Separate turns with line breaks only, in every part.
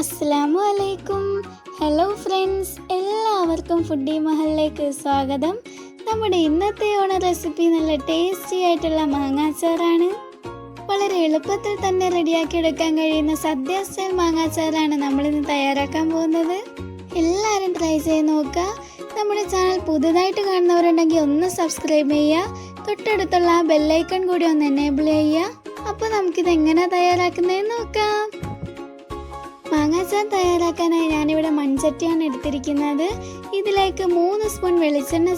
അസ്സലാമു അലൈക്കും. Hello friends, എല്ലാവർക്കും ഫുഡി മഹലിലേക്ക് സ്വാഗതം. നമ്മുടെ ഇന്നത്തെ ഓണ റെസിപ്പി നല്ല ടേസ്റ്റി ആയിട്ടുള്ള മാങ്ങാച്ചാറാണ്. വളരെ എളുപ്പത്തിൽ തന്നെ റെഡിയാക്കി എടുക്കാൻ കഴിയുന്ന സദ്യ സ്റ്റൈൽ മാങ്ങാച്ചാറാണ് നമ്മളിന്ന് തയ്യാറാക്കാൻ പോകുന്നത്. എല്ലാവരും ട്രൈ ചെയ്ത് നോക്കുക. നമ്മുടെ ചാനൽ പുതുതായിട്ട് കാണുന്നവരുണ്ടെങ്കിൽ ഒന്ന് സബ്സ്ക്രൈബ് ചെയ്യുക. തൊട്ടടുത്തുള്ള ആ ബെല്ലൈക്കൺ കൂടി ഒന്ന് എനേബിൾ ചെയ്യുക. അപ്പോൾ നമുക്കിത് എങ്ങനെ തയ്യാറാക്കുന്നതെന്ന് നോക്കാം. മാങ്ങാച്ചാർ തയ്യാറാക്കാനായി ഞാനിവിടെ മൺചട്ടിയാണ് എടുത്തിരിക്കുന്നത്. ഇതിലേക്ക് 3 സ്പൂൺ വെളിച്ചെണ്ണ,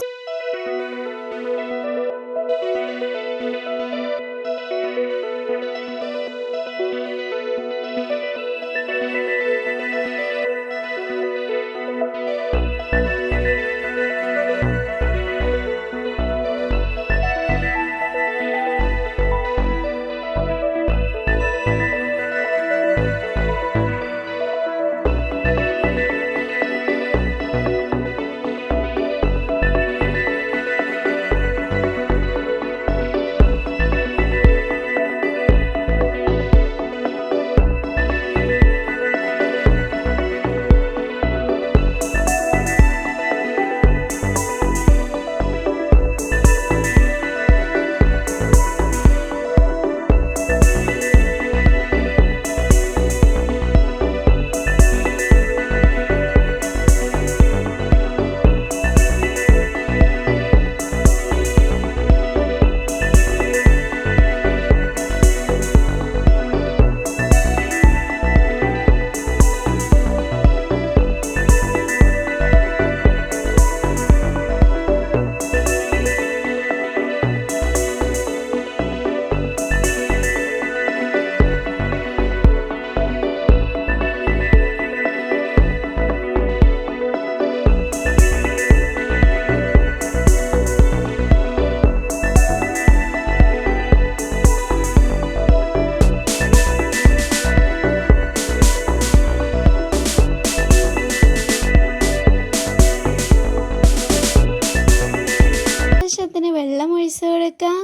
വെള്ളം ഒഴിച്ചു കൊടുക്കാം.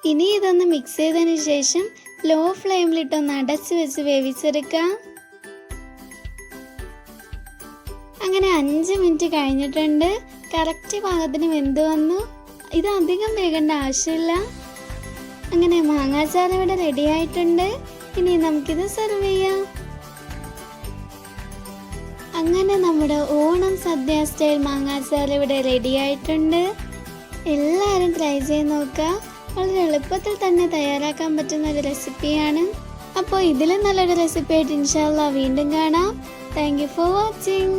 ഇനി ഇതൊന്ന് മിക്സ് ചെയ്തതിന് ശേഷം ലോ ഫ്ലെയിമിലിട്ടൊന്ന് അടച്ചു വെച്ച് വേവിച്ചെടുക്കാം. അങ്ങനെ 5 മിനിറ്റ് കഴിഞ്ഞിട്ടുണ്ട്. കറക്റ്റ് പാകത്തിന് വെന്ത് വന്നു. ഇത് അധികം വേകേണ്ട ആവശ്യമില്ല. അങ്ങനെ മാങ്ങാച്ചാർ ഇവിടെ റെഡി ആയിട്ടുണ്ട്. ഇനി നമുക്കിത് സെർവ് ചെയ്യാം. അങ്ങനെ നമ്മുടെ ഓണം സദ്യ സ്റ്റൈൽ മാങ്ങാച്ചാർ ഇവിടെ റെഡി ആയിട്ടുണ്ട്. എല്ലാവരും ട്രൈ ചെയ്ത് നോക്കുക. വളരെ എളുപ്പത്തിൽ തന്നെ തയ്യാറാക്കാൻ പറ്റുന്ന ഒരു റെസിപ്പിയാണ്. അപ്പോൾ ഇതിലും നല്ലൊരു റെസിപ്പി ആയിട്ട് ഇൻഷാ അല്ലാഹ് വീണ്ടും കാണാം. Thank you for watching.